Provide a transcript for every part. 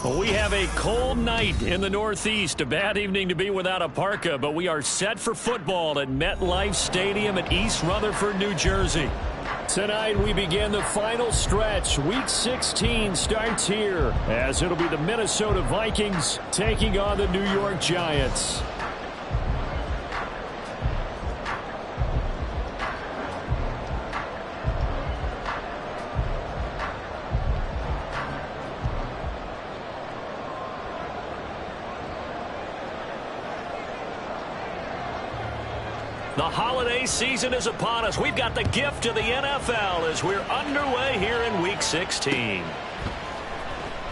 We have a cold night in the Northeast. A bad evening to be without a parka, but we are set for football at MetLife Stadium in East Rutherford, New Jersey. Tonight we begin the final stretch. Week 16 starts here as it'll be the Minnesota Vikings taking on the New York Giants. The holiday season is upon us. We've got the gift of the NFL as we're underway here in Week 16.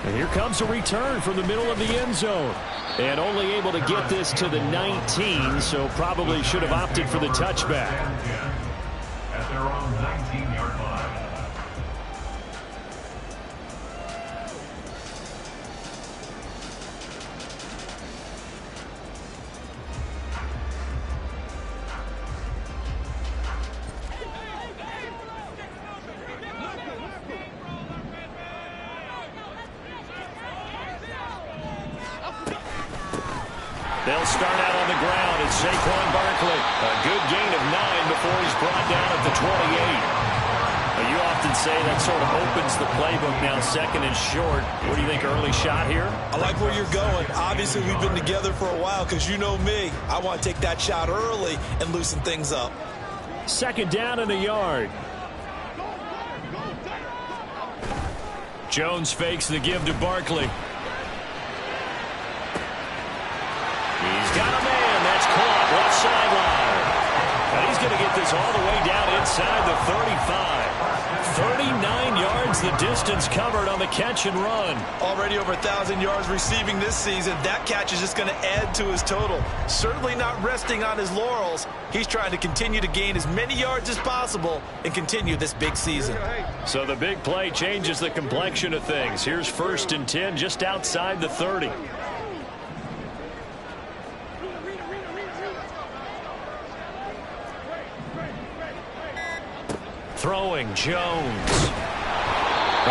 And here comes a return from the middle of the end zone. And only able to get this to the 19, so probably should have opted for the touchback. At their own 19-yard line. They'll start out on the ground. It's Saquon Barkley. A good gain of 9 before he's brought down at the 28. You often say that sort of opens the playbook now, second and short. What do you think, early shot here? I like where you're going. Obviously, we've been together for a while because you know me. I want to take that shot early and loosen things up. Second down and a yard. Jones fakes the give to Barkley. He's got a man. That's caught left sideline. And he's going to get this all the way down inside the 35. 39 yards the distance covered on the catch and run. Already over 1,000 yards receiving this season. That catch is just going to add to his total. Certainly not resting on his laurels. He's trying to continue to gain as many yards as possible and continue this big season. So the big play changes the complexion of things. Here's 1st and 10 just outside the 30. Throwing, Jones.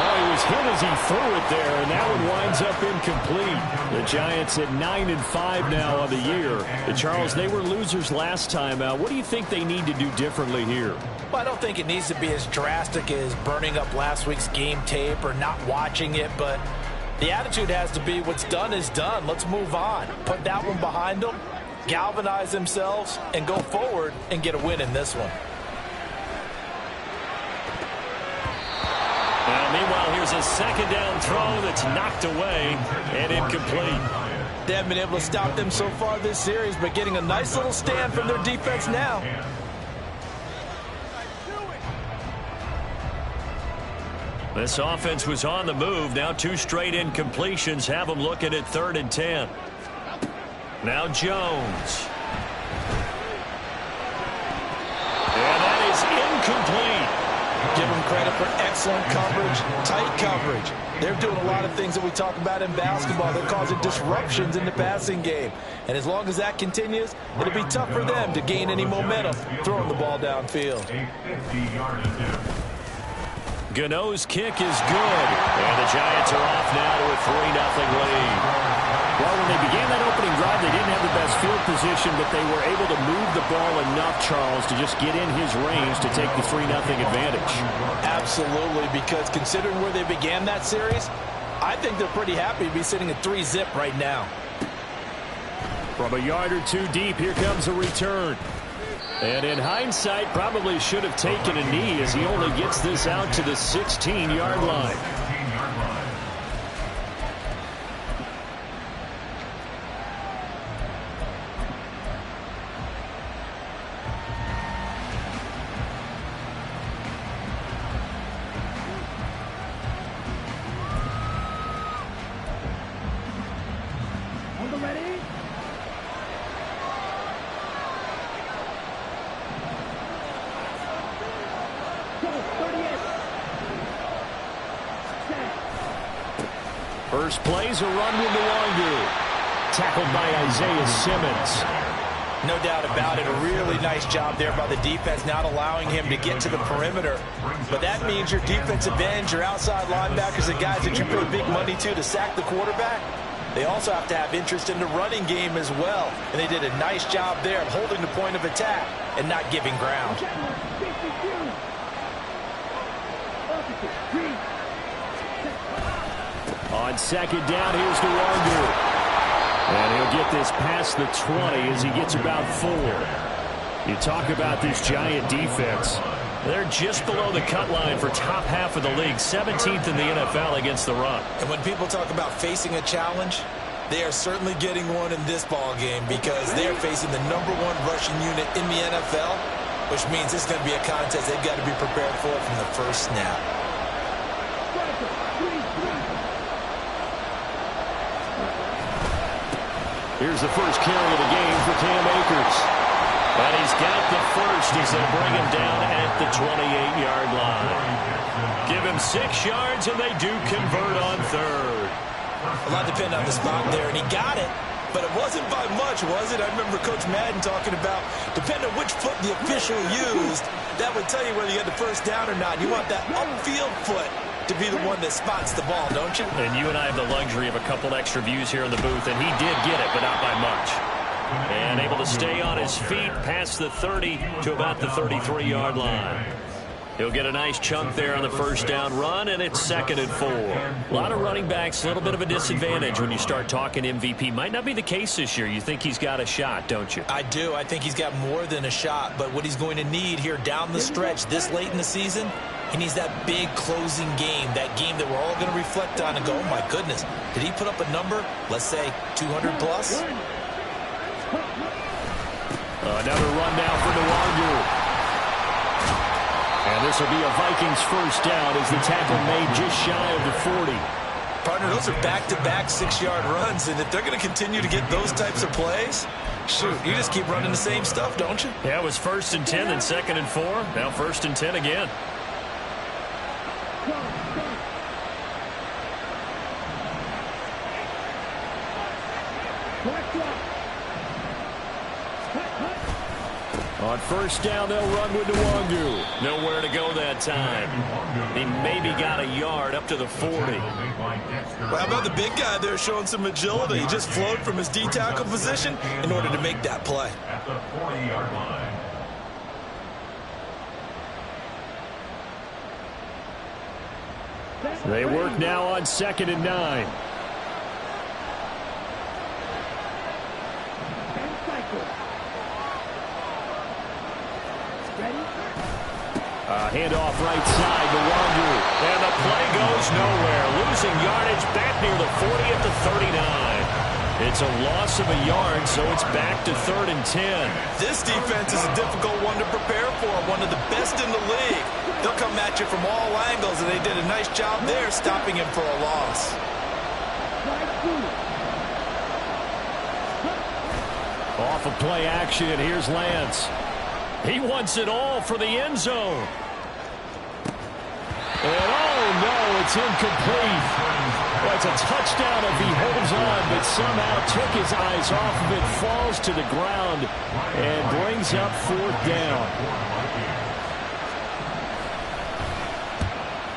Oh, he was hit as he threw it there, and that one winds up incomplete. The Giants at 9-5 now on the year. Charles, they were losers last time out. What do you think they need to do differently here? Well, I don't think it needs to be as drastic as burning up last week's game tape or not watching it, but the attitude has to be what's done is done. Let's move on. Put that one behind them, galvanize themselves, and go forward and get a win in this one. Meanwhile, here's a second down throw that's knocked away and incomplete. They haven't been able to stop them so far this series, but getting a nice little stand from their defense now. This offense was on the move. Now 2 straight incompletions have them looking at 3rd and 10. Now Jones. And that is incomplete. Give them credit for excellent coverage, tight coverage. They're doing a lot of things that we talk about in basketball. They're causing disruptions in the passing game. And as long as that continues, it'll be tough for them to gain any momentum throwing the ball downfield. Gano's kick is good. And the Giants are off now to a 3-0 lead. Well, when they began that opening drive, they didn't have the best field position, but they were able to move the ball enough, Charles, to just get in his range to take the 3-0 advantage. Absolutely, because considering where they began that series, I think they're pretty happy to be sitting at 3-zip right now. From a yard or 2 deep, here comes a return. And in hindsight, probably should have taken a knee as he only gets this out to the 16-yard line. First play's a run with Nwangu. Tackled by Isaiah Simmons. No doubt about it. A really nice job there by the defense, not allowing him to get to the perimeter. But that means your defensive ends, your outside linebackers, the guys that you pay big money to sack the quarterback, they also have to have interest in the running game as well. And they did a nice job there of holding the point of attack and not giving ground. On second down, here's Nwangu. And he'll get this past the 20 as he gets about 4. You talk about this Giant defense. They're just below the cut line for top half of the league, 17th in the NFL against the run. And when people talk about facing a challenge, they are certainly getting one in this ball game because they're facing the #1 rushing unit in the NFL, which means it's going to be a contest they've got to be prepared for from the first snap. Here's the first carry of the game for Cam Akers. And he's got the first as they bring him down at the 28-yard line. Give him 6 yards, and they do convert on third. A lot depended on the spot there, and he got it, but it wasn't by much, was it? I remember Coach Madden talking about, depending on which foot the official used, that would tell you whether you had the first down or not. You want that upfield foot to be the one that spots the ball, don't you? And you and I have the luxury of a couple extra views here in the booth, and he did get it, but not by much. And able to stay on his feet past the 30 to about the 33-yard line. He'll get a nice chunk there on the first down run, and it's 2nd and 4. A lot of running backs, a little bit of a disadvantage when you start talking MVP. Might not be the case this year. You think he's got a shot, don't you? I do. I think he's got more than a shot, but what he's going to need here down the stretch this late in the season, he needs that big closing game, that game that we're all going to reflect on and go, oh, my goodness, did he put up a number, let's say 200-plus? Another run now for Nwangu. And this will be a Vikings first down as the tackle made just shy of the 40. Partner, those are back-to-back 6-yard runs, and if they're going to continue to get those types of plays, shoot, you just keep running the same stuff, don't you? Yeah, it was 1st and 10, then 2nd and 4. Now 1st and 10 again. On first down, they'll run with Nwangu. Nowhere to go that time. He maybe got a yard up to the 40. Well, how about the big guy there showing some agility? He just flowed from his D-tackle position in order to make that play. At the 40-yard line. They work now on 2nd and 9. Handoff right side to Nwangu. And the play goes nowhere. Losing yardage back near the 40 at the 39. It's a loss of a yard, so it's back to 3rd and 10. This defense is a difficult one to prepare for, one of the best in the league. They'll come at you from all angles, and they did a nice job there stopping him for a loss. Off of play action, here's Lance. He wants it all for the end zone. And oh no, it's incomplete. Well, it's a touchdown if he holds on, but somehow took his eyes off of it, falls to the ground, and brings up 4th down.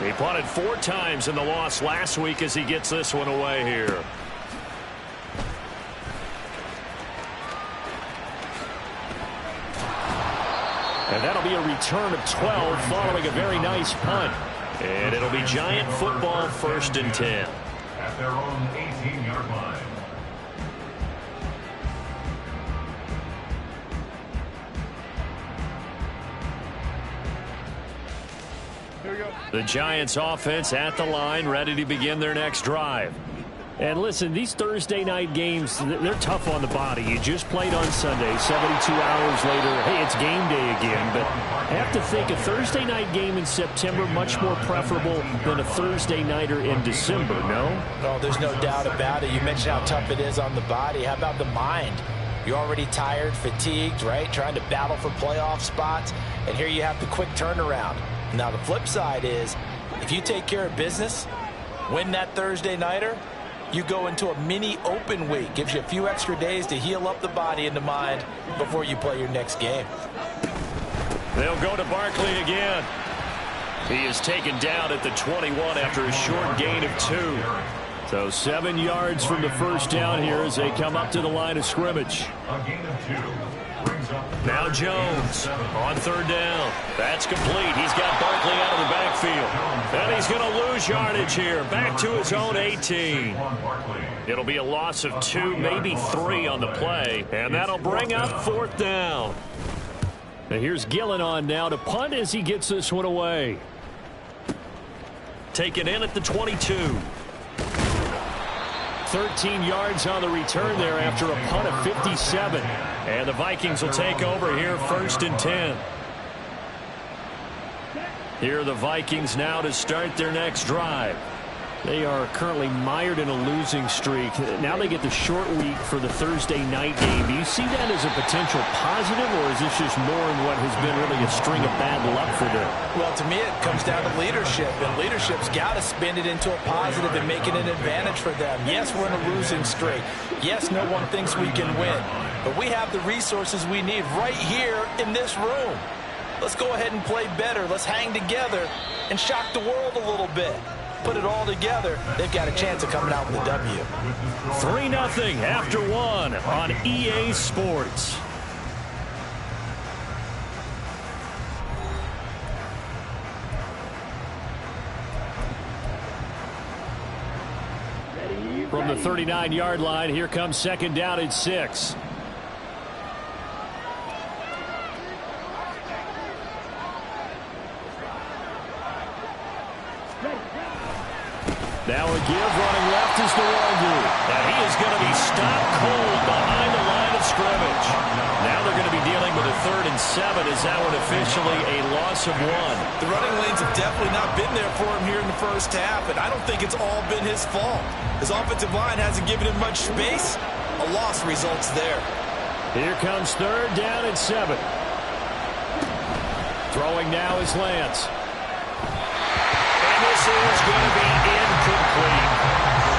He punted 4 times in the loss last week as he gets this one away here. And that'll be a return of 12 following a very nice punt. And it'll be Giant football 1st and 10. At their own 18-yard line. Here we go. The Giants offense at the line, ready to begin their next drive. And listen, these Thursday night games, they're tough on the body. You just played on Sunday, 72 hours later. Hey, it's game day again. But I have to think a Thursday night game in September much more preferable than a Thursday nighter in December, no? No, there's no doubt about it. You mentioned how tough it is on the body. How about the mind? You're already tired, fatigued, right? Trying to battle for playoff spots. And here you have the quick turnaround. Now, the flip side is if you take care of business, win that Thursday nighter, you go into a mini open week. Gives you a few extra days to heal up the body and the mind before you play your next game. They'll go to Barkley again. He is taken down at the 21 after a short gain of 2. So 7 yards from the first down here as they come up to the line of scrimmage. A gain of 2. Now Jones on third down. That's complete. He's got Barkley out of the backfield. And he's going to lose yardage here. Back to his own 18. It'll be a loss of 2, maybe 3 on the play. And that'll bring up 4th down. Now here's Gillen on now to punt as he gets this one away. Taken in at the 22. 13 yards on the return there after a punt of 57. And the Vikings will take over here 1st and 10. Here are the Vikings now to start their next drive. They are currently mired in a losing streak. Now they get the short week for the Thursday night game. Do you see that as a potential positive, or is this just more in what has been really a string of bad luck for them? Well, to me, it comes down to leadership, and leadership's got to spin it into a positive and make it an advantage for them. Yes, we're in a losing streak. Yes, no one thinks we can win, but we have the resources we need right here in this room. Let's go ahead and play better. Let's hang together and shock the world a little bit. Put it all together, they've got a chance of coming out with a W. 3-0 after 1 on EA Sports. From the 39-yard line, here comes 2nd down and 6. Now a give, running left is the Wonder. And he is going to be stopped cold behind the line of scrimmage. Now they're going to be dealing with a 3rd and 7 as that one officially a loss of 1. The running lanes have definitely not been there for him here in the first half, and I don't think it's all been his fault. His offensive line hasn't given him much space. A loss results there. Here comes 3rd down and 7. Throwing now is Lance. This is going to be incomplete.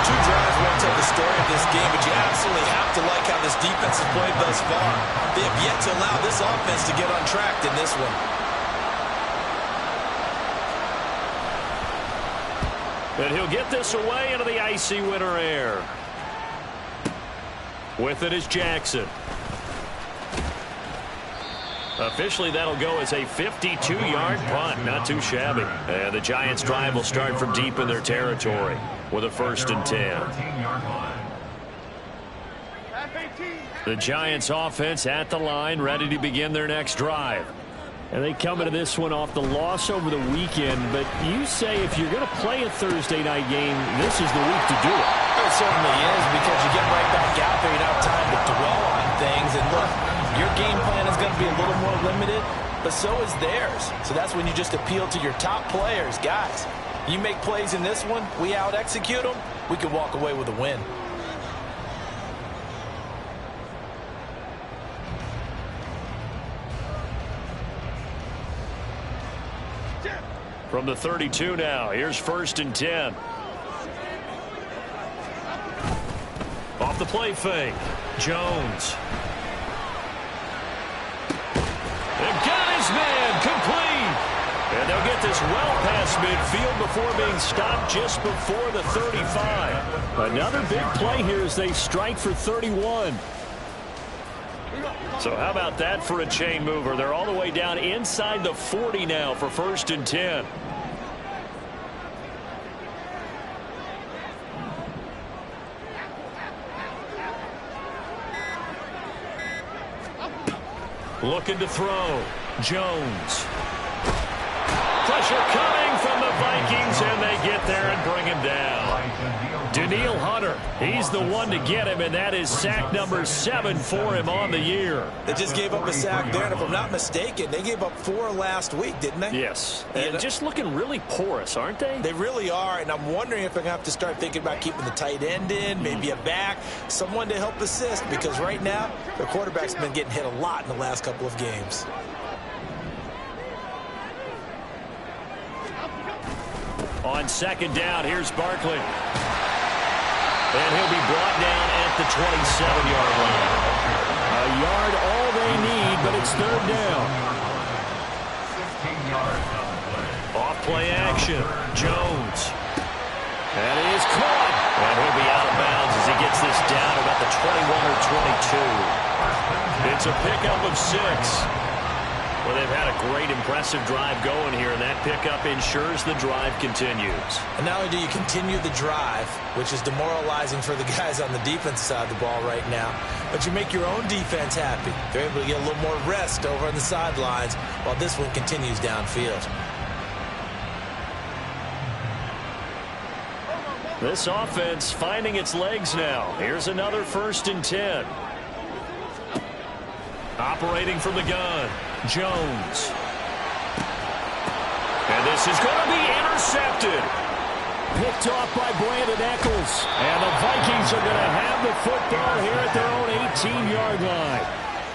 2 drives won't tell the story of this game, but you absolutely have to like how this defense has played thus far. They have yet to allow this offense to get on track in this one. And he'll get this away into the icy winter air. With it is Jackson. Officially, that'll go as a 52-yard punt. Not too shabby. And the Giants' drive will start from deep in their territory with a 1st and 10. The Giants' offense at the line, ready to begin their next drive. And they come into this one off the loss over the weekend. But you say if you're going to play a Thursday night game, this is the week to do it. It certainly is, because you get right back out there. You don't have time to dwell on things. And look, your game plan is going to be a little more limited, but so is theirs. So that's when you just appeal to your top players. Guys, you make plays in this one, we out-execute them, we can walk away with a win. From the 32 now, here's 1st and 10. Off the play fake, Jones. They've got his man complete. And they'll get this well past midfield before being stopped just before the 35. Another big play here as they strike for 31. So how about that for a chain mover? They're all the way down inside the 40 now for 1st and 10. Looking to throw. Jones. Pressure coming from the Vikings, and they get there and bring him down. Daniil Hunter, he's the one to get him, and that is sack number 7 for him on the year. They just gave up a sack there, and if I'm not mistaken, they gave up 4 last week, didn't they? Yes, and just looking really porous, aren't they? They really are, and I'm wondering if they're going to have to start thinking about keeping the tight end in, maybe a back, someone to help assist, because right now, their quarterback's been getting hit a lot in the last couple of games. On 2nd down, here's Barkley. And he'll be brought down at the 27-yard line. A yard all they need, but it's third down. 16 yards on the play. Off play action. Jones. That is caught. And he'll be out of bounds as he gets this down about the 21 or 22. It's a pickup of 6. Well, they've had a great, impressive drive going here, and that pickup ensures the drive continues. And not only do you continue the drive, which is demoralizing for the guys on the defense side of the ball right now, but you make your own defense happy. They're able to get a little more rest over on the sidelines while this one continues downfield. This offense finding its legs now. Here's another 1st and 10. Operating from the gun, Jones. And this is going to be intercepted. Picked off by Brandon Eccles. And the Vikings are going to have the football here at their own 18-yard line.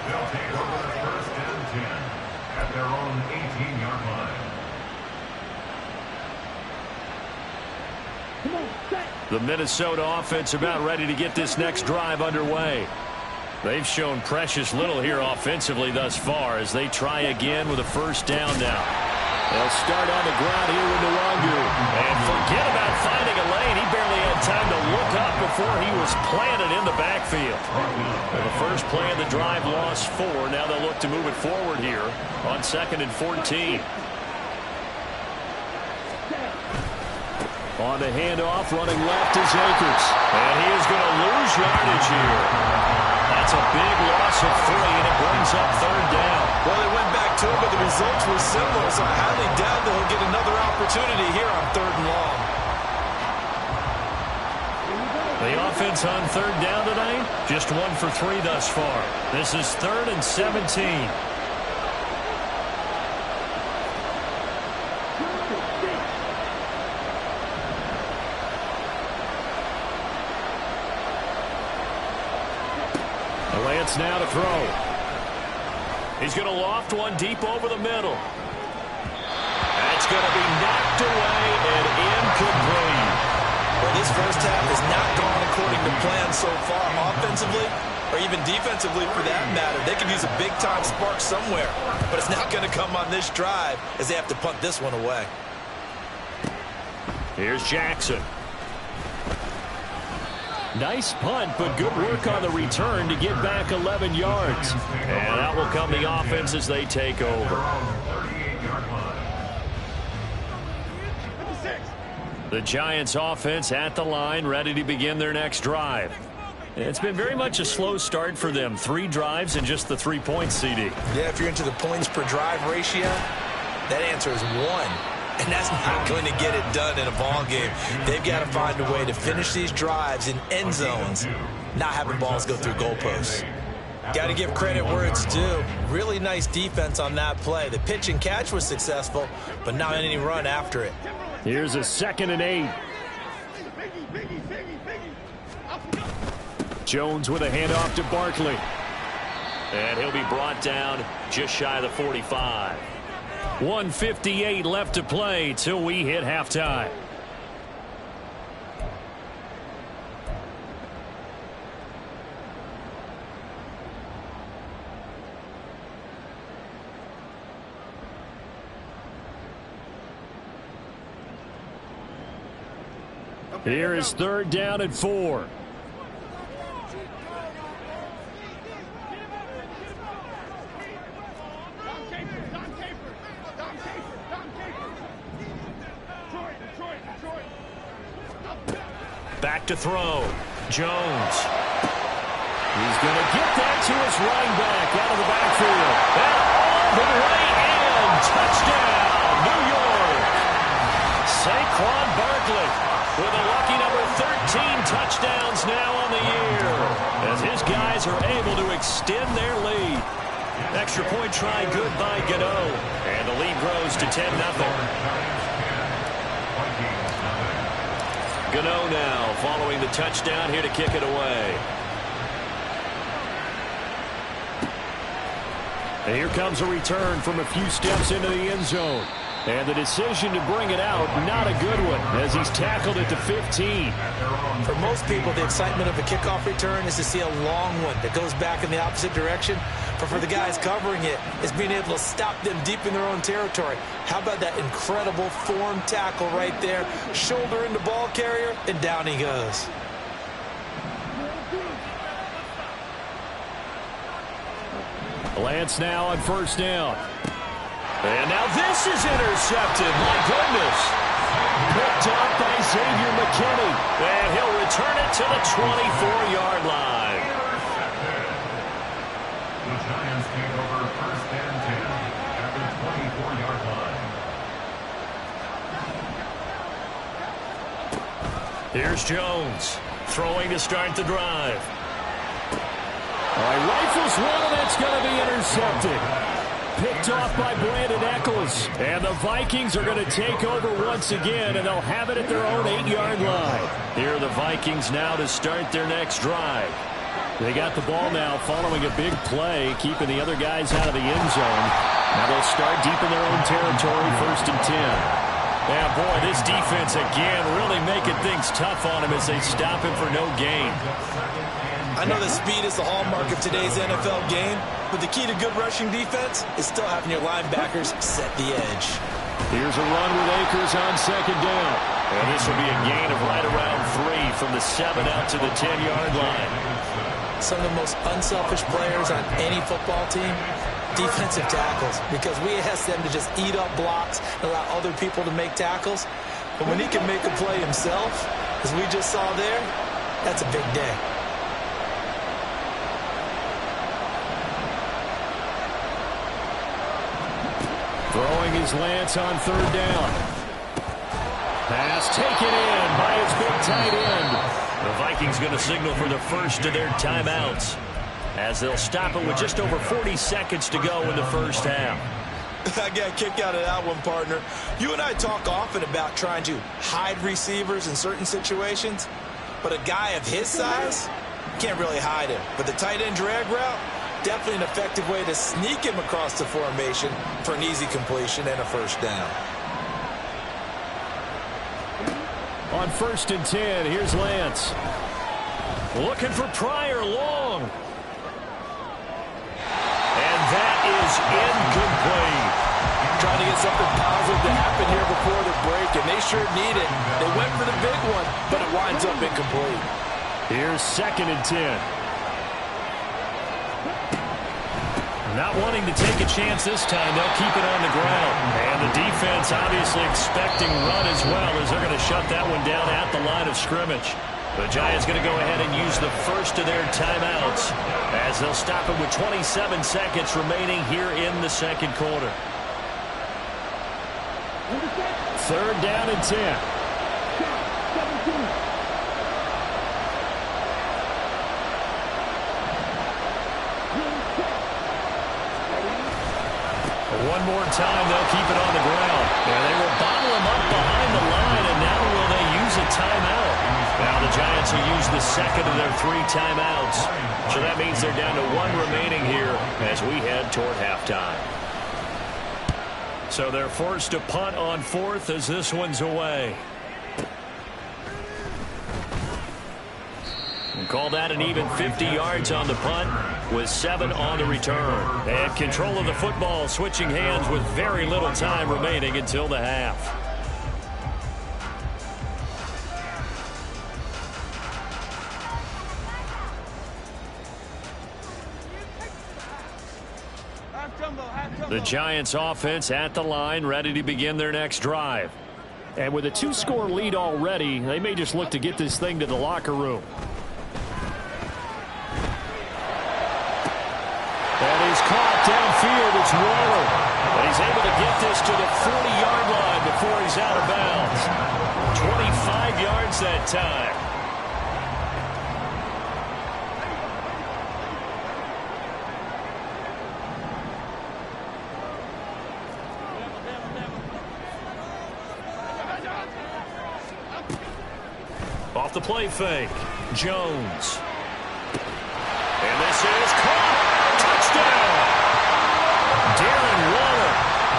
They'll take over the 1st and 10 at their own 18-yard line. The Minnesota offense about ready to get this next drive underway. They've shown precious little here offensively thus far as they try again with a 1st down now. They'll start on the ground here with Nwangu. And forget about finding a lane. He barely had time to look up before he was planted in the backfield. And the first play of the drive lost 4. Now they'll look to move it forward here on 2nd and 14. On the handoff, running left is Akers. And he is going to lose yardage here. That's a big loss of 3, and it brings up 3rd down. Well, they went back to it, but the results were similar, so I highly doubt that he'll get another opportunity here on 3rd and long. The offense on 3rd down tonight, just 1 for 3 thus far. This is 3rd and 17. Lance now to throw. He's going to loft one deep over the middle. That's going to be knocked away and incomplete. Well, this first half has not gone according to plan so far offensively or even defensively for that matter. They could use a big-time spark somewhere, but it's not going to come on this drive as they have to punt this one away. Here's Jackson. Nice punt, but good work on the return to get back 11 yards. And out will come the offense as they take over. The Giants offense at the line, ready to begin their next drive. It's been very much a slow start for them. 3 drives and just the 3 points, CD. Yeah, if you're into the points per drive ratio, that answer is 1. And that's not going to get it done in a ball game. They've got to find a way to finish these drives in end zones, not having balls go through goalposts. Got to give credit where it's due. Really nice defense on that play. The pitch and catch was successful, but not any run after it. Here's a 2nd and 8. Jones with a handoff to Barkley. And he'll be brought down just shy of the 45. 1:58 left to play till we hit halftime. Here is 3rd down and 4. Back to throw. Jones. He's going to get that to his running back out of the backfield. And all the way in. Touchdown, New York. Saquon Barkley with a lucky number 13 touchdowns now on the year as his guys are able to extend their lead. Extra point try good by Gano. And the lead grows to 10-0. Gano now following the touchdown here to kick it away. And here comes a return from a few steps into the end zone. And the decision to bring it out, not a good one, as he's tackled it to 15. For most people, the excitement of a kickoff return is to see a long one that goes back in the opposite direction. But for the guys covering it, it's being able to stop them deep in their own territory. How about that incredible form tackle right there? Shoulder into ball carrier, and down he goes. Lance now on first down. And now this is intercepted. My goodness. Picked up by Xavier McKinney. And he'll return it to the 24-yard line. The Giants take over first and 10 at the 24-yard line. Here's Jones. Throwing to start the drive. All right, rifles one, and that's going to be intercepted. Picked off by Brandon Eccles. And the Vikings are going to take over once again, and they'll have it at their own 8-yard line. Here are the Vikings now to start their next drive. They got the ball now following a big play, keeping the other guys out of the end zone. Now they'll start deep in their own territory, first and 10. Yeah, boy, this defense again really making things tough on him as they stop him for no gain. I know that speed is the hallmark of today's NFL game, but the key to good rushing defense is still having your linebackers set the edge. Here's a run with Akers on second down. And this will be a gain of right around 3 from the 7 out to the 10-yard line. Some of the most unselfish players on any football team, defensive tackles, because we ask them to just eat up blocks and allow other people to make tackles. But when he can make a play himself, as we just saw there, that's a big day. Throwing his Lance on third down. Pass taken in by his big tight end. The Vikings going to signal for the first of their timeouts, as they'll stop it with just over 40 seconds to go in the first half. I got a kick out of that one, partner. You and I talk often about trying to hide receivers in certain situations, but a guy of his size can't really hide him. But the tight end drag route, definitely an effective way to sneak him across the formation for an easy completion and a first down. On first and 10, here's Lance. Looking for Pryor long. And that is incomplete. Trying to get something positive to happen here before the break, and they sure need it. They went for the big one, but it winds up incomplete. Here's second and 10. Not wanting to take a chance this time, they'll keep it on the ground. And the defense obviously expecting run as well, as they're going to shut that one down at the line of scrimmage. The Giants going to go ahead and use the first of their timeouts, as they'll stop it with 27 seconds remaining here in the second quarter. Third down and 10. One more time, they'll keep it on the ground. And they will bottle him up behind the line, and now will they use a timeout? Now the Giants will use the second of their 3 timeouts. So that means they're down to 1 remaining here as we head toward halftime. So they're forced to punt on fourth as this one's away. And call that an even 50 yards on the punt with 7 on the return. And control of the football switching hands with very little time remaining until the half. The Giants offense at the line, ready to begin their next drive. And with a 2-score lead already, they may just look to get this thing to the locker room. And he's caught downfield. It's Waller. But he's able to get this to the 40-yard line before he's out of bounds. 25 yards that time. Off the play fake, Jones. And this is caught. Touchdown. Darren Waller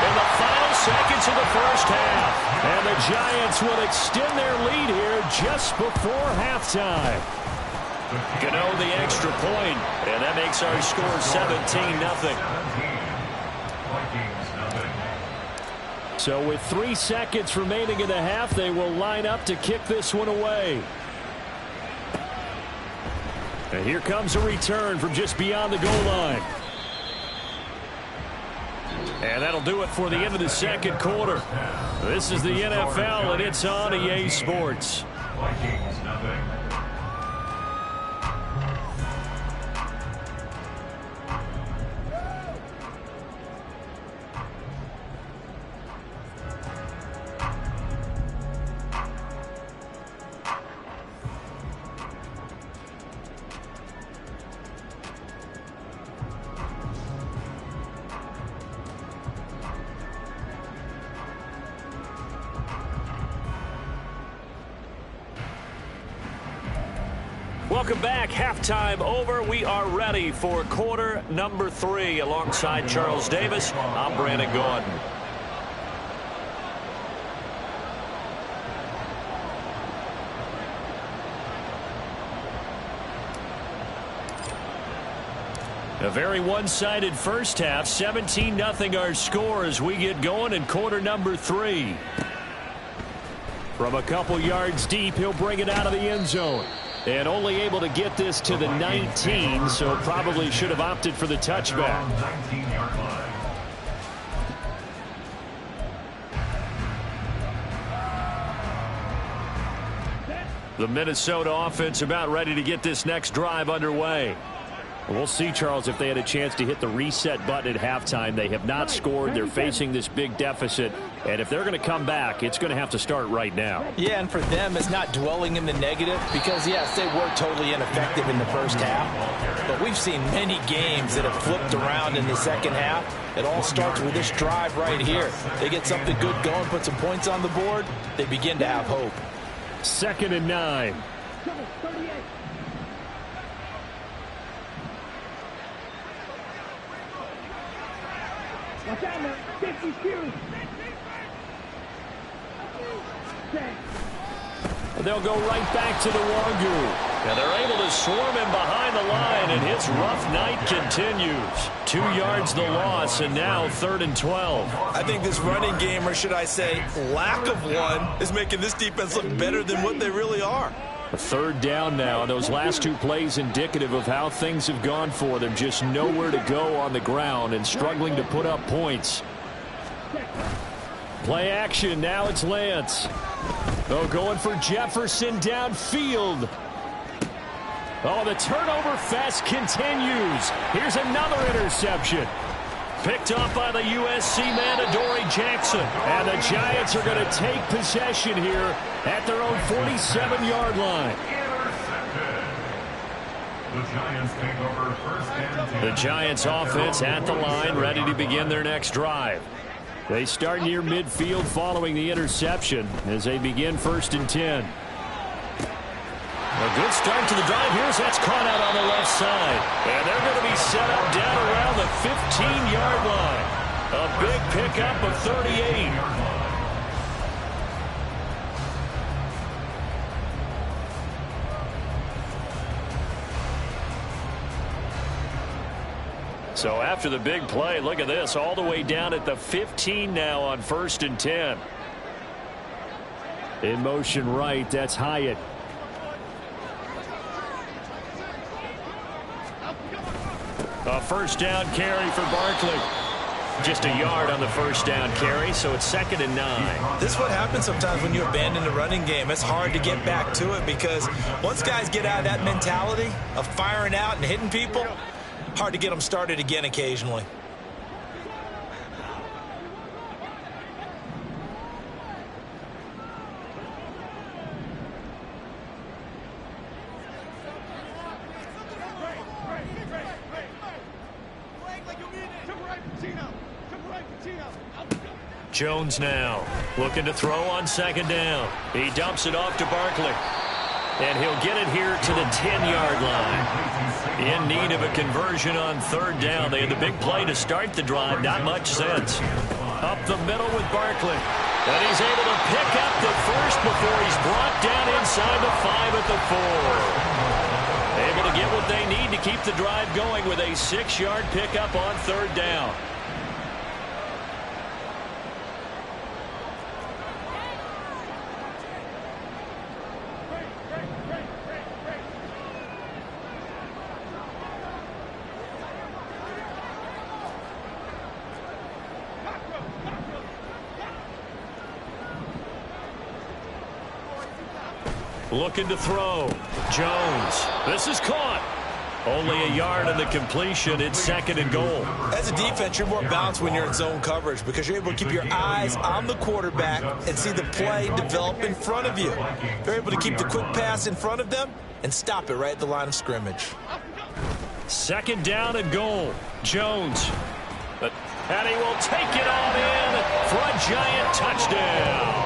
in the final seconds into the first half. And the Giants will extend their lead here just before halftime. Gano the extra point, and that makes our score 17-0. So with 3 seconds remaining in the half, they will line up to kick this one away. And here comes a return from just beyond the goal line. And that'll do it for the end of the second quarter. This is the NFL, and it's on EA Sports. Vikings nothing. Welcome back. Halftime over. We are ready for quarter number 3. Alongside Charles Davis, I'm Brandon Gordon. A very one-sided first half. 17-0 our score as we get going in quarter number 3. From a couple yards deep, he'll bring it out of the end zone. And only able to get this to the 19, so probably should have opted for the touchback. 19-yard line. The Minnesota offense about ready to get this next drive underway. We'll see, Charles, if they had a chance to hit the reset button at halftime. They have not scored. They're facing this big deficit. And if they're going to come back, it's going to have to start right now. Yeah, and for them, it's not dwelling in the negative because, yes, they were totally ineffective in the first half. But we've seen many games that have flipped around in the second half. It all starts with this drive right here. They get something good going, put some points on the board, they begin to have hope. 2nd and 9. Watch out, man. 50 series. They'll go right back to the Wagyu. And they're able to swarm him behind the line, and his rough night continues. 2 yards the loss, and now 3rd and 12. I think this running game, or should I say lack of one, is making this defense look better than what they really are. A 3rd down now. Those last 2 plays indicative of how things have gone for them. Just nowhere to go on the ground and struggling to put up points. Play action. Now it's Lance. Oh, going for Jefferson downfield. Oh, the turnover fest continues. Here's another interception. Picked off by the USC man, Adoree Jackson. And the Giants are going to take possession here at their own 47-yard line. The Giants take over 1st and 10. The Giants offense at the line, ready to begin their next drive. They start near midfield following the interception as they begin 1st and 10. A good start to the drive here as that's caught out on the left side. And they're going to be set up down around the 15-yard line. A big pickup of 38. So after the big play, look at this, all the way down at the 15 now on 1st and 10. In motion right, that's Hyatt. A 1st down carry for Barkley. Just a yard on the 1st down carry, so it's 2nd and 9. This is what happens sometimes when you abandon the running game. It's hard to get back to it because once guys get out of that mentality of firing out and hitting people, hard to get them started again occasionally. Jones now looking to throw on 2nd down. He dumps it off to Barkley. And he'll get it here to the 10-yard line. In need of a conversion on 3rd down. They had the big play to start the drive. Not much sense. Up the middle with Barkley. And he's able to pick up the first before he's brought down inside the 5 at the 4. Able to get what they need to keep the drive going with a 6-yard pickup on 3rd down. Looking to throw. Jones. This is caught. Only a yard on the completion. It's 2nd and goal. As a defense, you're more balanced when you're in zone coverage because you're able to keep your eyes on the quarterback and see the play develop in front of you. You're able to keep the quick pass in front of them and stop it right at the line of scrimmage. 2nd down and goal. Jones. And he will take it on in for a giant touchdown.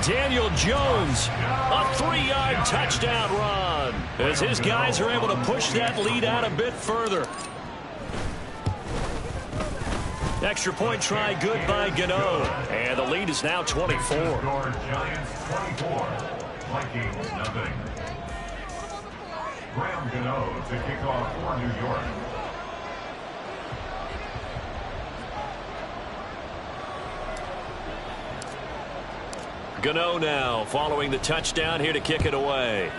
Daniel Jones, a 3-yard touchdown run as his guys are able to push that lead out a bit further. Extra point try good by Gano. And the lead is now 24. Giants 24, Vikings nothing. Graham Gano to kick off for New York. Gano now following the touchdown here to kick it away.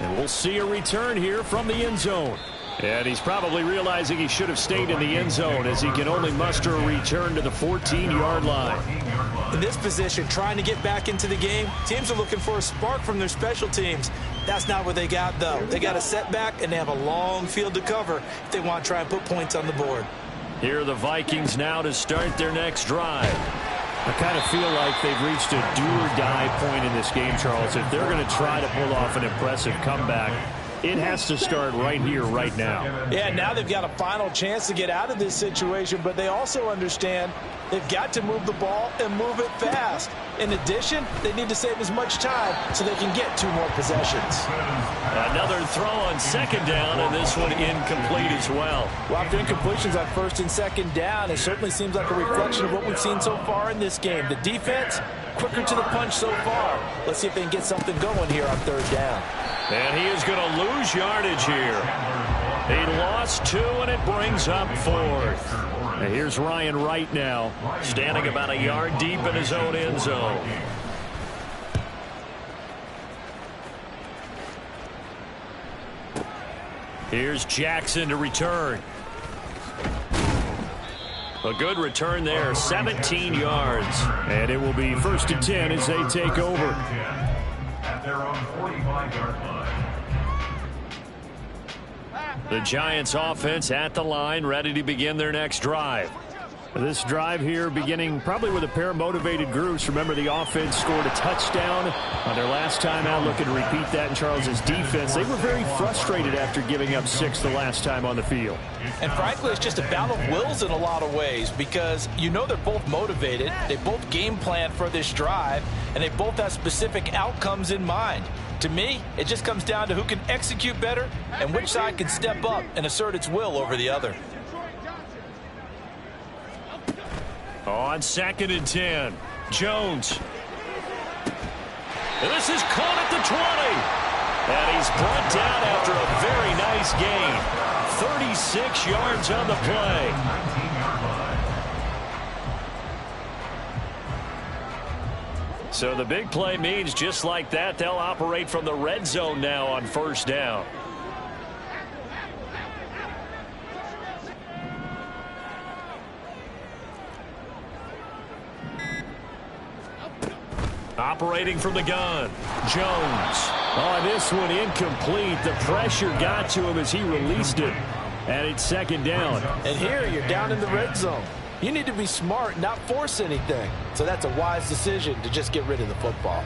And we'll see a return here from the end zone. And he's probably realizing he should have stayed in the end zone as he can only muster a return to the 14-yard line. In this position, trying to get back into the game, teams are looking for a spark from their special teams. That's not what they got, though. They got a setback, and they have a long field to cover if they want to try and put points on the board. Here are the Vikings now to start their next drive. I kind of feel like they've reached a do-or-die point in this game, Charles. If they're going to try to pull off an impressive comeback, it has to start right here, right now. Yeah, now they've got a final chance to get out of this situation, but they also understand they've got to move the ball and move it fast. In addition, they need to save as much time so they can get 2 more possessions. Another throw on 2nd down, and this one incomplete as well. Well, after incompletions on 1st and 2nd down, it certainly seems like a reflection of what we've seen so far in this game. The defense, quicker to the punch so far. Let's see if they can get something going here on 3rd down. And he is going to lose yardage here. He lost 2, and it brings up 4th. And here's Ryan Wright now, standing about a yard deep in his own end zone. Here's Jackson to return. A good return there, 17 yards. And it will be 1st and 10 as they take over. At their own 45-yard line. The Giants offense at the line, ready to begin their next drive. This drive here beginning probably with a pair of motivated groups. Remember, the offense scored a touchdown on their last time out. Looking to repeat that in Charles's defense. They were very frustrated after giving up 6 the last time on the field. And frankly, it's just a battle of wills in a lot of ways because you know they're both motivated. They both game plan for this drive, and they both have specific outcomes in mind. To me, it just comes down to who can execute better and which side can step up and assert its will over the other. On 2nd and 10, Jones. And this is caught at the 20. And he's brought down after a very nice gain. 36 yards on the play. So the big play means just like that, they'll operate from the red zone now on 1st down. Operating from the gun, Jones. Oh, this one incomplete. The pressure got to him as he released it. And it's 2nd down. And here you're down in the red zone. You need to be smart, not force anything. So that's a wise decision to just get rid of the football.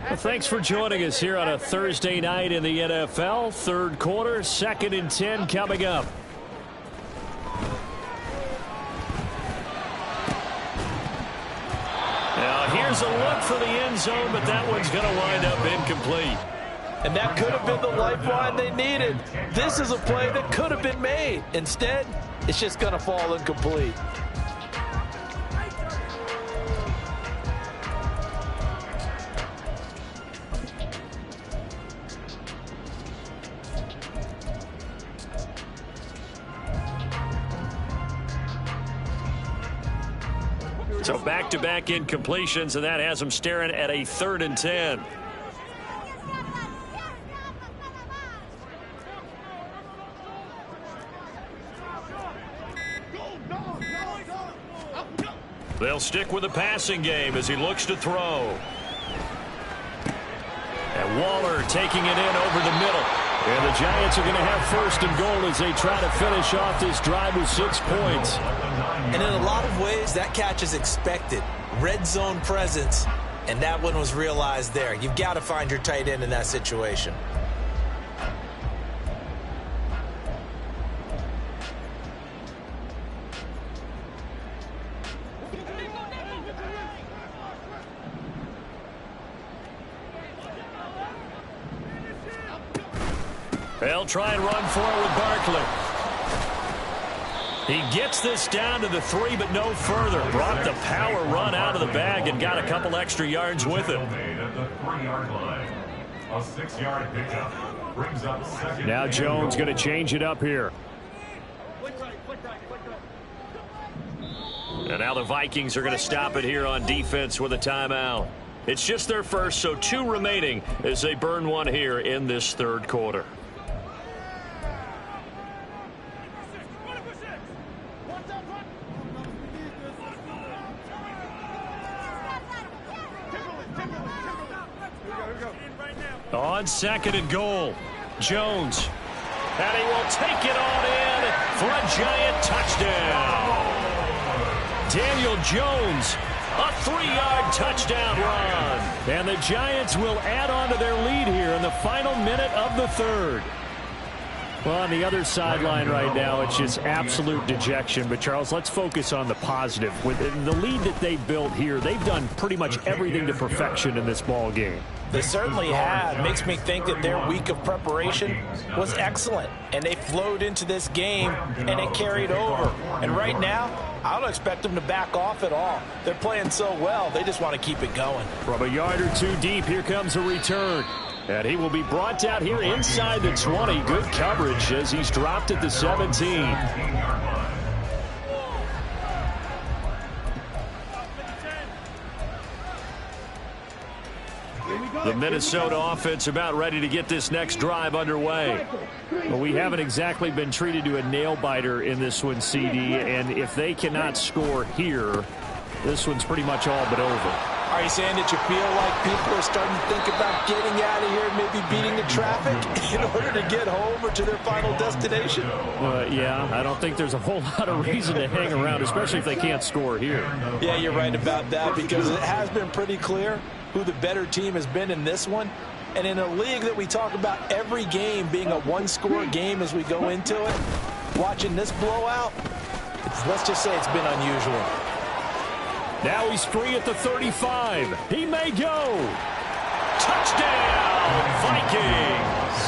Well, thanks for joining us here on a Thursday night in the NFL. 3rd quarter, 2nd and 10 coming up. Now here's a look for the end zone, but that one's going to wind up incomplete. And that could have been the lifeline they needed. This is a play that could have been made. Instead, it's just going to fall incomplete. So back-to-back incompletions, and that has them staring at a 3rd and 10. They'll stick with the passing game as he looks to throw. And Waller taking it in over the middle. And the Giants are going to have 1st and goal as they try to finish off this drive with 6 points. And in a lot of ways, that catch is expected. Red zone presence, and that one was realized there. You've got to find your tight end in that situation. They'll try and run for it with Barkley. He gets this down to the 3, but no further. Brought the power run out of the bag and got a couple extra yards with it. At the 3-yard line. A 6-yard pickup brings up 2nd. Now Jones going to change it up here. And now the Vikings are going to stop it here on defense with a timeout. It's just their first, so 2 remaining as they burn one here in this 3rd quarter. On 2nd and goal, Jones. And he will take it on in for a Giant touchdown. Daniel Jones, a 3-yard touchdown run. And the Giants will add on to their lead here in the final minute of the 3rd. Well, on the other sideline right now, it's just absolute dejection. But, Charles, let's focus on the positive. With the lead that they built here, they've done pretty much everything to perfection in this ball game. They certainly have. Makes me think that their week of preparation was excellent. And they flowed into this game, and it carried over. And right now, I don't expect them to back off at all. They're playing so well, they just want to keep it going. From a yard or 2 deep, here comes a return. And he will be brought down here inside the 20. Good coverage as he's dropped at the 17. The Minnesota offense about ready to get this next drive underway. Well, we haven't exactly been treated to a nail-biter in this one, CD, and if they cannot score here, this one's pretty much all but over. Are you saying that you feel like people are starting to think about getting out of here and maybe beating the traffic in order to get home or to their final destination? Yeah, I don't think there's a whole lot of reason to hang around, especially if they can't score here. Yeah, you're right about that because it has been pretty clear who the better team has been in this one. And in a league that we talk about every game being a one-score game as we go into it, watching this blowout, let's just say it's been unusual. Now he's free at the 35. He may go. Touchdown, Vikings.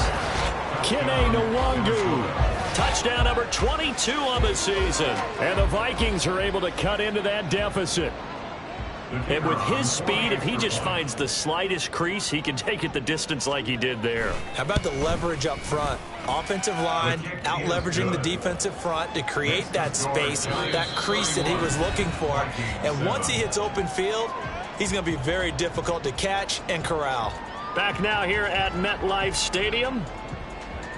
Kene Nwangu. Touchdown number 22 on the season. And the Vikings are able to cut into that deficit. And with his speed, if he just finds the slightest crease, he can take it the distance like he did there. How about the leverage up front? Offensive line out leveraging the defensive front to create that space, that crease that he was looking for. And once he hits open field, he's going to be very difficult to catch and corral. Back now here at MetLife Stadium,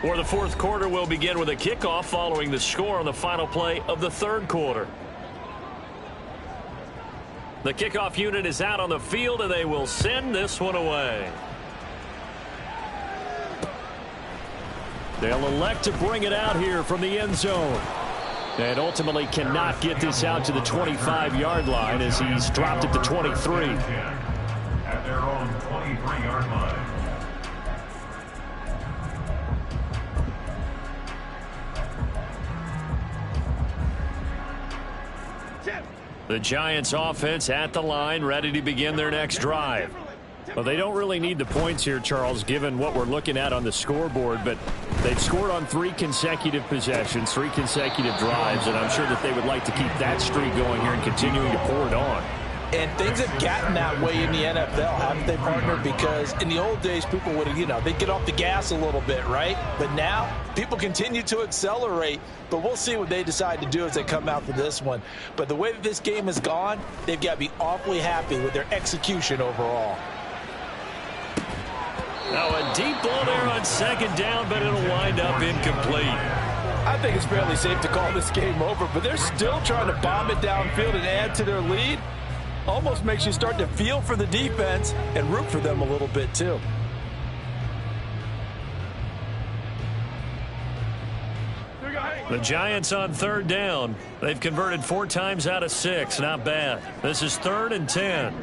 where the 4th quarter will begin with a kickoff following the score on the final play of the 3rd quarter. The kickoff unit is out on the field, and they will send this one away. They'll elect to bring it out here from the end zone. And ultimately cannot get this out to the 25-yard line as he's dropped at the 23. At their own 23-yard line. The Giants offense at the line, ready to begin their next drive. Well, they don't really need the points here, Charles, given what we're looking at on the scoreboard, but they've scored on 3 consecutive possessions, 3 consecutive drives, and I'm sure that they would like to keep that streak going here and continuing to pour it on. And things have gotten that way in the NFL, haven't they, partner? Because in the old days, people would have, they'd get off the gas a little bit, right? But now, people continue to accelerate. But we'll see what they decide to do as they come out for this one. But the way that this game has gone, they've got to be awfully happy with their execution overall. Now a deep ball there on 2nd down, but it'll wind up incomplete. I think it's fairly safe to call this game over, but they're still trying to bomb it downfield and add to their lead. Almost makes you start to feel for the defense and root for them a little bit too. The Giants on 3rd down. They've converted 4 times out of 6. Not bad. This is 3rd and 10.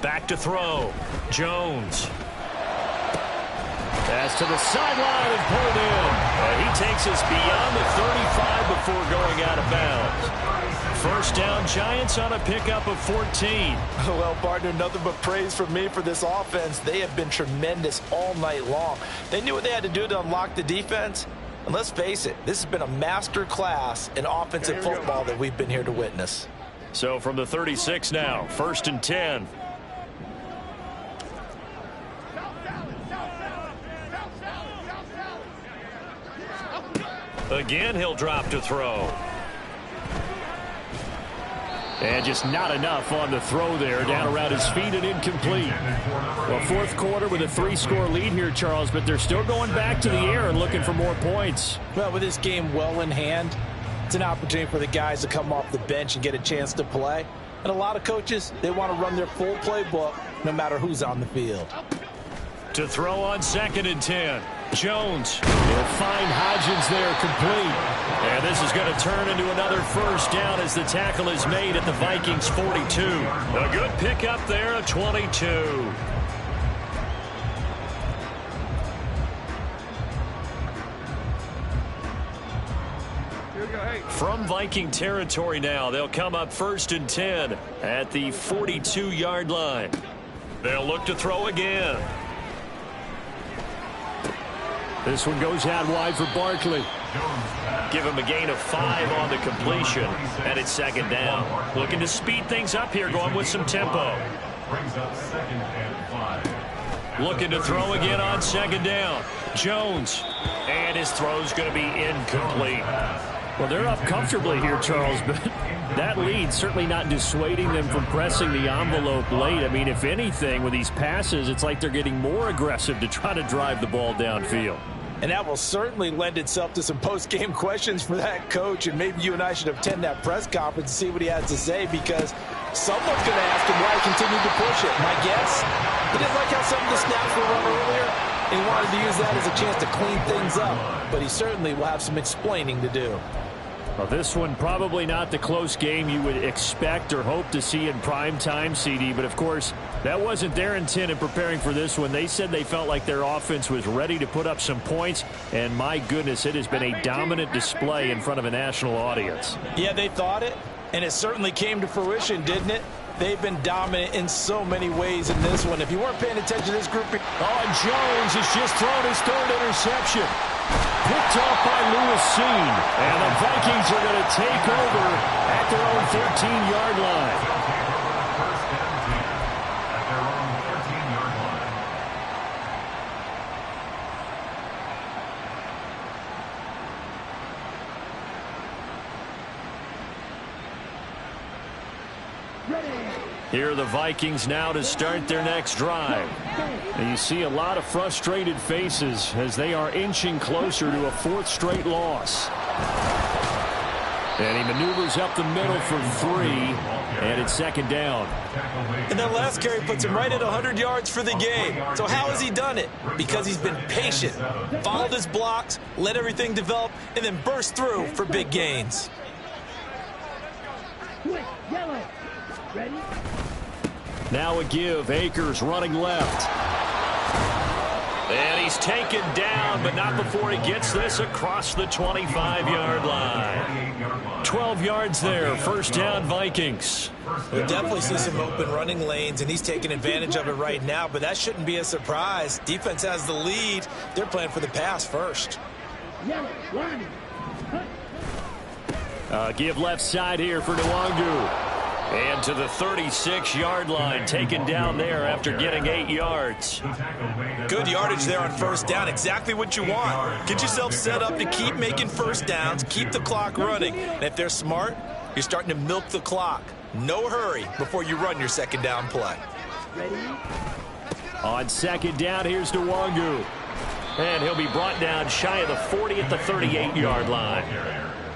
Back to throw. Jones. Pass to the sideline and pulled in. And he takes us beyond the 35 before going out of bounds. 1st down, Giants on a pickup of 14. Well, partner, nothing but praise from me for this offense. They have been tremendous all night long. They knew what they had to do to unlock the defense. And let's face it, this has been a master class in offensive football that we've been here to witness. So from the 36 now, 1st and 10. Again, he'll drop to throw. And just not enough on the throw there. Down around his feet and incomplete. Well, 4th quarter with a 3-score lead here, Charles, but they're still going back to the air and looking for more points. Well, with this game well in hand, it's an opportunity for the guys to come off the bench and get a chance to play. And a lot of coaches, they want to run their full playbook no matter who's on the field. To throw on 2nd and 10. Jones will find Hodgins there complete. And this is going to turn into another 1st down as the tackle is made at the Vikings 42. A good pickup there at 22. From Viking territory now, they'll come up 1st and 10 at the 42-yard line. They'll look to throw again. This one goes out wide for Barkley. Give him a gain of 5 on the completion. And it's 2nd down. Looking to speed things up here, going with some tempo. Brings up 2nd and 5. Looking to throw again on 2nd down. Jones. And his throw's going to be incomplete. Well, they're up comfortably here, Charles, but that lead certainly not dissuading them from pressing the envelope late. I mean, if anything, with these passes, it's like they're getting more aggressive to try to drive the ball downfield. And that will certainly lend itself to some post-game questions for that coach. And maybe you and I should attend that press conference and see what he has to say, because someone's going to ask him why he continued to push it. My guess, he didn't like how some of the snaps were run earlier, and he wanted to use that as a chance to clean things up. But he certainly will have some explaining to do. Well, this one probably not the close game you would expect or hope to see in prime time, CD. But, of course, that wasn't their intent in preparing for this one. They said they felt like their offense was ready to put up some points. And, my goodness, it has been a dominant display in front of a national audience. Yeah, they thought it, and it certainly came to fruition, didn't it? They've been dominant in so many ways in this one. If you weren't paying attention to this group... Oh, and Jones has just thrown his 3rd interception. Picked off by Lewis Seen. And the Vikings are going to take over at their own 13-yard line. First and 10 at their own 13-yard line. Here are the Vikings now to start their next drive. And you see a lot of frustrated faces as they are inching closer to a 4th straight loss. And he maneuvers up the middle for 3, and it's 2nd down. And that last carry puts him right at 100 yards for the game. So how has he done it? Because he's been patient, followed his blocks, let everything develop, and then burst through for big gains. Now a give. Akers running left. And he's taken down, but not before he gets this across the 25-yard line. 12 yards there. First down, Vikings. We'll definitely see some open running lanes, and he's taking advantage of it right now, but that shouldn't be a surprise. Defense has the lead. They're playing for the pass first. Give left side here for Nwangu. And to the 36-yard line, taken down there after getting 8 yards. Good yardage there on first down. Exactly what you want. Get yourself set up to keep making first downs, keep the clock running. And if they're smart, you're starting to milk the clock. No hurry before you run your second down play. On second down, here's Nwangu. And he'll be brought down shy of the 40 at the 38-yard line.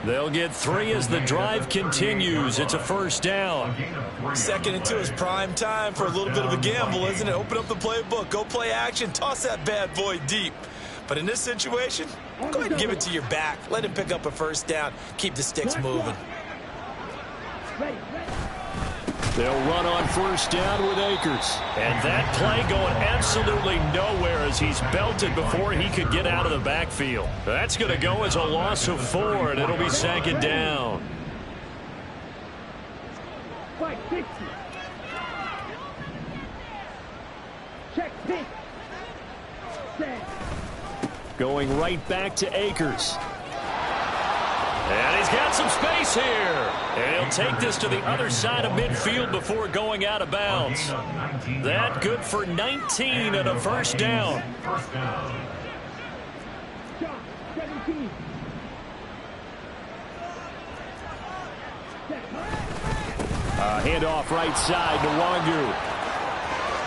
They'll get 3 as the drive continues. It's a first down. Second and 2 is prime time for a little bit of a gamble, isn't it? Open up the playbook, go play action, toss that bad boy deep. But in this situation, go ahead and give it to your back. Let him pick up a first down. Keep the sticks moving. They'll run on first down with Akers. And that play going absolutely nowhere as he's belted before he could get out of the backfield. That's going to go as a loss of 4, and it'll be second down. Going right back to Akers. And he's got some space here. And he'll take this to the other side of midfield before going out of bounds. That good for 19 and a first down. Handoff right side to Nwangu.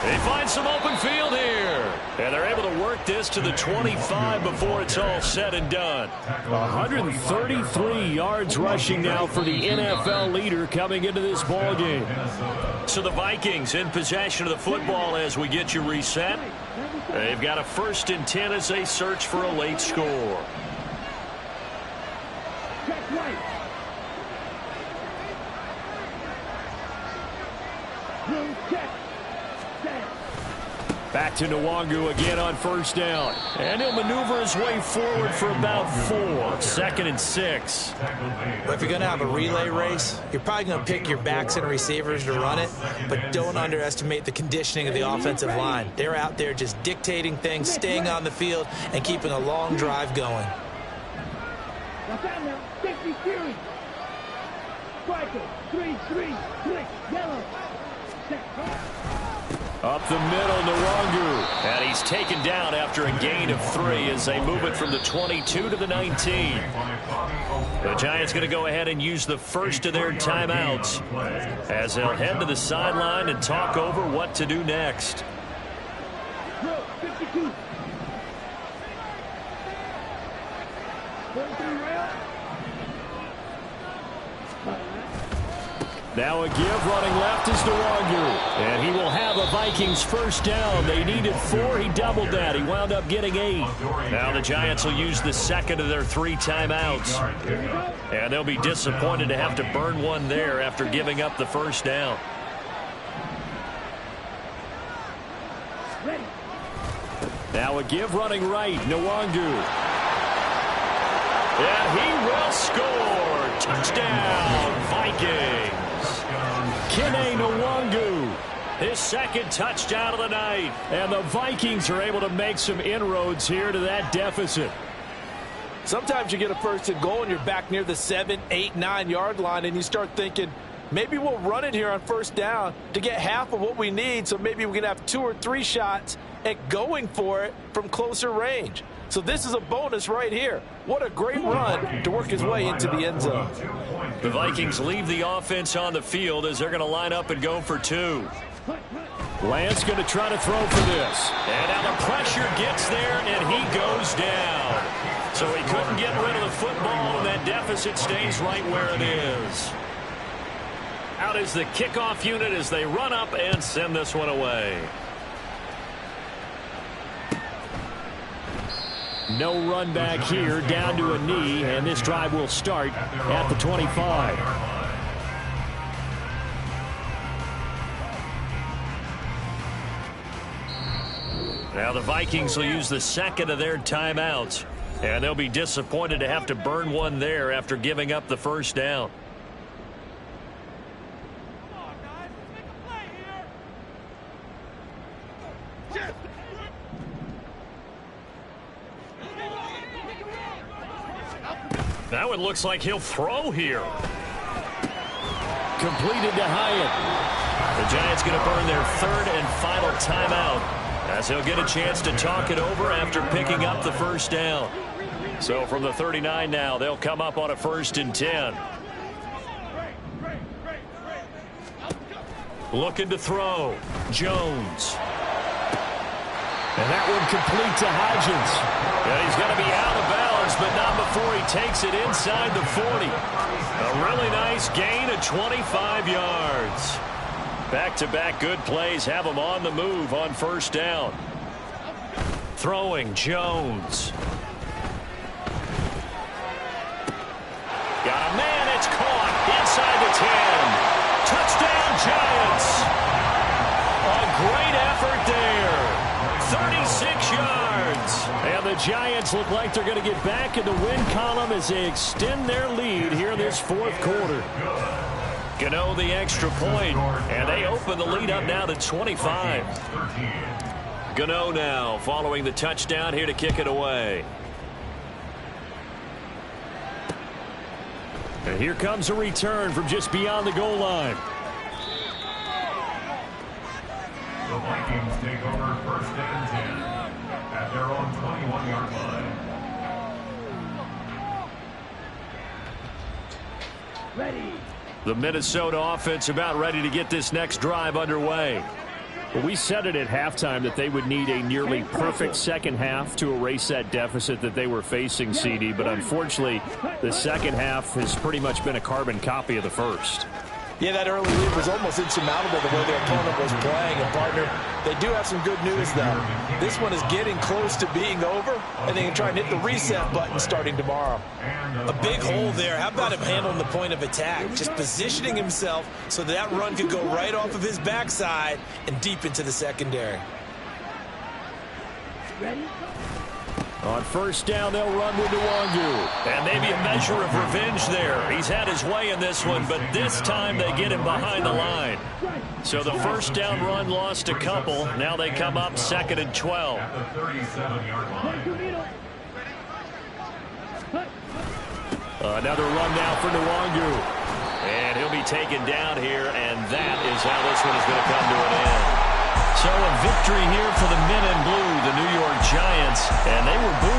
They find some open field here. And they're able to work this to the 25 before it's all said and done. 133 yards rushing now for the NFL leader coming into this ball game. So the Vikings in possession of the football as we get you reset. They've got a 1st and 10 as they search for a late score. Back to Nwangu again on first down. And he'll maneuver his way forward for about 4. 2nd and 6. Well, if you're going to have a relay race, you're probably going to pick your backs and receivers to run it, but don't underestimate the conditioning of the offensive line. They're out there just dictating things, staying on the field, and keeping a long drive going. Up the middle, Nwangu. And he's taken down after a gain of 3 as they move it from the 22 to the 19. The Giants going to go ahead and use the first of their timeouts as they'll head to the sideline and talk over what to do next. Now a give running left is Nwangu. And he will have a Vikings first down. They needed 4. He doubled that. He wound up getting 8. Now the Giants will use the second of their 3 timeouts. And they'll be disappointed to have to burn one there after giving up the first down. Now a give running right, Nwangu. And he will score. Touchdown, Vikings. Kene Nwangu, his 2nd touchdown of the night. And the Vikings are able to make some inroads here to that deficit. Sometimes you get a first and goal and you're back near the 7, 8, 9-yard line and you start thinking, maybe we'll run it here on first down to get half of what we need, so maybe we can have 2 or 3 shots at going for it from closer range. So this is a bonus right here. What a great run to work his way into the end zone. The Vikings leave the offense on the field as they're going to line up and go for 2. Lance going to try to throw for this. And now the pressure gets there, and he goes down. So he couldn't get rid of the football, and that deficit stays right where it is. Out is the kickoff unit as they run up and send this one away. No run back here, down to a knee, and this drive will start at the 25. Now the Vikings will use the 2nd of their timeouts, and they'll be disappointed to have to burn one there after giving up the first down. Now it looks like he'll throw here. Completed to Hyatt. The Giants going to burn their third and final timeout as he'll get a chance to talk it over after picking up the first down. So from the 39 now, they'll come up on a 1st and 10. Looking to throw. Jones. And that one complete to Hodgins. And he's going to be out of bounds, but not before he takes it inside the 40. A really nice gain of 25 yards. Back-to-back good plays have him on the move on 1st down. Throwing Jones. Got a man, it's caught inside the 10. Touchdown Giants. A great effort there. 36 yards. And the Giants look like they're going to get back in the win column as they extend their lead here in this 4th quarter. Gano the extra point, and they open the lead up now to 25. Gano now following the touchdown here to kick it away. And here comes a return from just beyond the goal line. The Vikings take over 1st and 10 at their own 21-yard line. Ready. The Minnesota offense about ready to get this next drive underway. Well, we said it at halftime that they would need a nearly perfect second half to erase that deficit that they were facing, CD. But unfortunately, the second half has pretty much been a carbon copy of the first. Yeah, that early lead was almost insurmountable the way their opponent was playing. And, partner, they do have some good news, though. This one is getting close to being over, and they can try and hit the reset button starting tomorrow. A big hole there. How about him handling the point of attack? Just positioning himself so that run could go right off of his backside and deep into the secondary. Ready? On 1st down, they'll run with Nwangu. And maybe a measure of revenge there. He's had his way in this one, but this time they get him behind the line. So the 1st down run lost a couple. Now they come up 2nd and 12. At the 37-yard line. Another run now for Nwangu. And he'll be taken down here, and that is how this one is going to come to an end. So a victory here for the men in blue, the New York Giants, and they were booed.